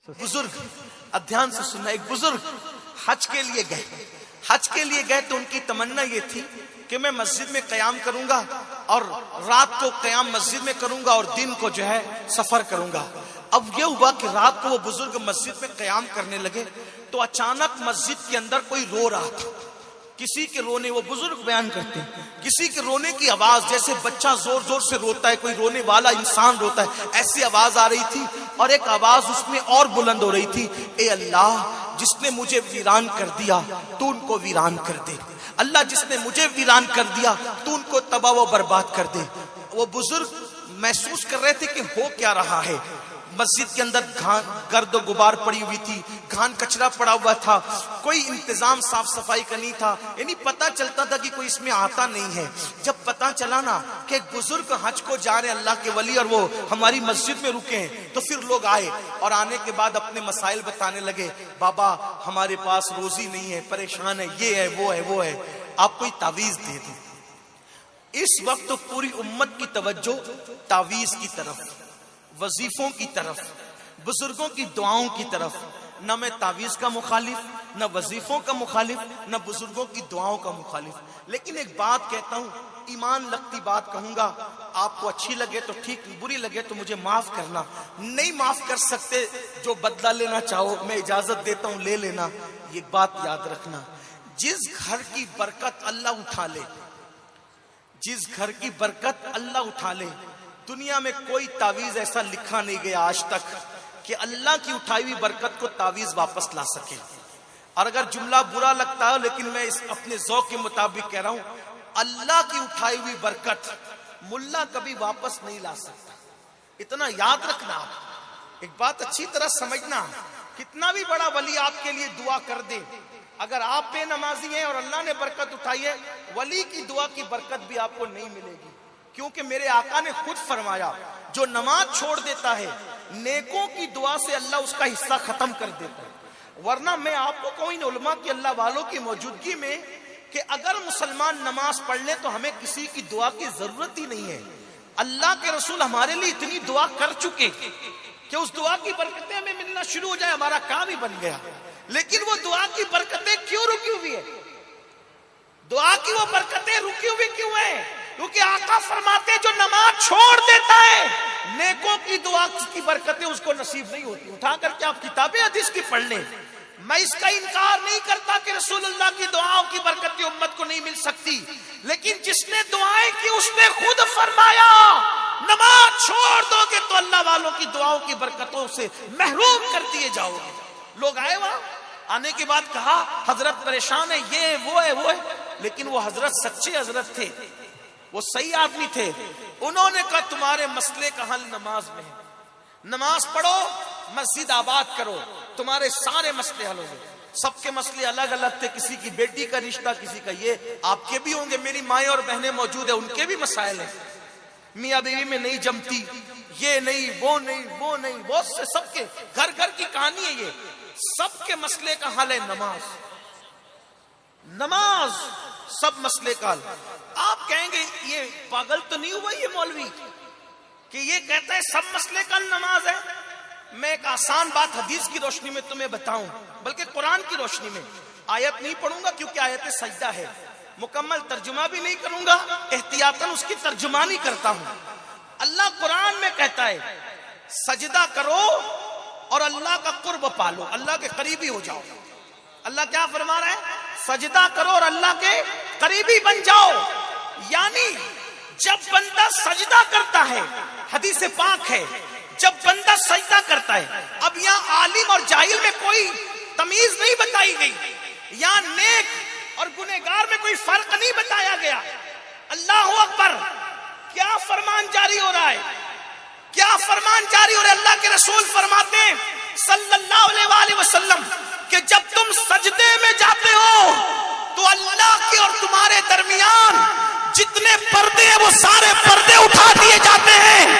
बुजुर्ग अध्ययन से सुनना, एक बुजुर्ग हज के लिए गए तो उनकी तमन्ना ये थी कि मैं मस्जिद में कयाम करूंगा और रात को कयाम मस्जिद में करूंगा और दिन को जो है सफर करूंगा। अब ये हुआ कि रात को वो बुजुर्ग मस्जिद में कयाम करने लगे तो अचानक मस्जिद के अंदर कोई रो रहा था। किसी के रोने, वो बुजुर्ग बयान करते हैं, किसी के रोने की आवाज जैसे बच्चा जोर जोर से रोता है, कोई रोने वाला इंसान रोता है, ऐसी आवाज आ रही थी। और एक आवाज उसमें और बुलंद हो रही थी, ए अल्लाह जिसने मुझे वीरान कर दिया तू उनको वीरान कर दे। अल्लाह जिसने मुझे वीरान कर दिया तू उनको तबाह व बर्बाद कर दे। वो बुजुर्ग महसूस कर रहे थे कि हो क्या रहा है। मस्जिद के अंदर गर्द और गुबार पड़ी हुई थी, घान कचरा पड़ा हुआ था, कोई इंतजाम साफ सफाई का नहीं था, यानी पता चलता था कि कोई इसमें आता नहीं है। जब पता चला ना कि एक बुजुर्ग हज को जा रहे हैं, अल्लाह के वली, और वो हमारी मस्जिद में रुके हैं, तो फिर लोग आए और आने के बाद अपने मसाइल बताने लगे। बाबा हमारे पास रोजी नहीं है, परेशान है, ये है वो है, आप कोई तावीज दे दो। इस वक्त तो पूरी उम्मत की तवज्जो तावीज की तरफ, वजीफों की तरफ, बुजुर्गों की दुआओं की तरफ। न मैं तावीज का मुखालिफ, न वजीफों का मुखालिफ, न बुजुर्गों की दुआओं का मुखालिफ। लेकिन एक बात कहता हूं, ईमान लगती बात कहूंगा, आपको अच्छी लगे तो ठीक, बुरी लगे तो मुझे माफ करना। नहीं माफ कर सकते, जो बदला लेना चाहो मैं इजाजत देता हूं, ले लेना। ये बात याद रखना, जिस घर की बरकत अल्लाह उठा ले, जिस घर की बरकत अल्लाह उठा ले, दुनिया में कोई तावीज ऐसा लिखा नहीं गया आज तक कि अल्लाह की उठाई हुई बरकत को तावीज वापस ला सके। और अगर जुमला बुरा लगता है, लेकिन मैं इस अपने ज़ौक़ के मुताबिक कह रहा हूं, अल्लाह की उठाई हुई बरकत मुल्ला कभी वापस नहीं ला सकता। इतना याद रखना, एक बात अच्छी तरह समझना, कितना भी बड़ा वली आपके लिए दुआ कर दे, अगर आप बेनमाजी हैं और अल्लाह ने बरकत उठाई है, वली की दुआ की बरकत भी आपको नहीं मिलेगी। क्योंकि मेरे आका ने खुद फरमाया, जो नमाज छोड़ देता है नेकों की दुआ से अल्लाह उसका हिस्सा खत्म कर देता है। वरना मैं आपको कहूं इन उलमा की, अल्लाह वालों की मौजूदगी में, कि अगर मुसलमान नमाज पढ़ ले तो हमें किसी की दुआ की जरूरत ही नहीं है। अल्लाह के रसूल हमारे लिए इतनी दुआ कर चुके कि उस दुआ की बरकतें हमें मिलना शुरू हो जाए, हमारा काम ही बन गया। लेकिन वो दुआ की बरकतें क्यों रुकी हुई है? दुआ की वो बरकतें रुकी हुई क्यों है? क्योंकि आका फरमाते जो नमाज छोड़ देता है नेकों की दुआ की बरकतें उसको नसीब नहीं होती। उठा करके आप किताबें हदीस की पढ़ लें। मैं इसका इनकार नहीं करता कि रसूलुल्लाह की दुआओं की बरकतें उम्मत को नहीं मिल सकती, लेकिन जिसने दुआएं की उसने खुद फरमाया नमाज छोड़ दोगे तो अल्लाह वालों की दुआओं की बरकतों से महरूम कर दिए जाओगे। लोग आए वहां, आने के बाद कहा हजरत परेशान है, ये है वो है, लेकिन वो हजरत सच्चे हजरत थे, वो सही आदमी थे। उन्होंने कहा तुम्हारे मसले का हल नमाज में है, नमाज पढ़ो, मस्जिद आबाद करो, तुम्हारे सारे मसले हल हो गए। सबके मसले अलग अलग थे, किसी की बेटी का रिश्ता, किसी का ये, आपके भी होंगे, मेरी माएँ और बहनें मौजूद है, उनके भी मसाइल हैं, मियाँ बीवी में नहीं जमती, ये नहीं वो नहीं, बहुत से, सबके घर घर की कहानी है ये। सबके मसले का हल है नमाज, नमाज सब मसले का हल। आप कहेंगे ये पागल तो नहीं हुआ ये मौलवी कि ये कहता है सब मसले का नमाज है? मैं एक आसान बात हदीस की रोशनी में तुम्हें बताऊं, बल्कि कुरान की रोशनी में। आयत नहीं पढ़ूंगा क्योंकि आयत सजदा है, मुकम्मल तर्जुमा भी नहीं करूंगा, एहतियातन उसकी तर्जुमानी करता हूं। अल्लाह कुरान में कहता है सजदा करो और अल्लाह का कुर्ब पालो, अल्लाह के करीबी हो जाओ। अल्लाह क्या फरमा रहा है? सजदा करो और अल्लाह के करीबी बन जाओ। यानी जब बंदा सजदा करता है, हदीस पाक है, जब बंदा सजदा करता है, अब यहाँ आलिम और जाहिल में कोई तमीज नहीं बताई गई, यहाँ नेक और गुनहगार में कोई फर्क नहीं बताया गया। अल्लाह अकबर, क्या फरमान जारी हो रहा है, क्या फरमान जारी हो रहा है? अल्लाह के रसूल फरमाते हैं सल्लल्लाहु अलैहि वसल्लम कि जब तुम सजदे में जाते हो तो अल्लाह के और तुम्हारे दरमियान जितने पर्दे हैं वो सारे पर्दे उठा दिए जाते हैं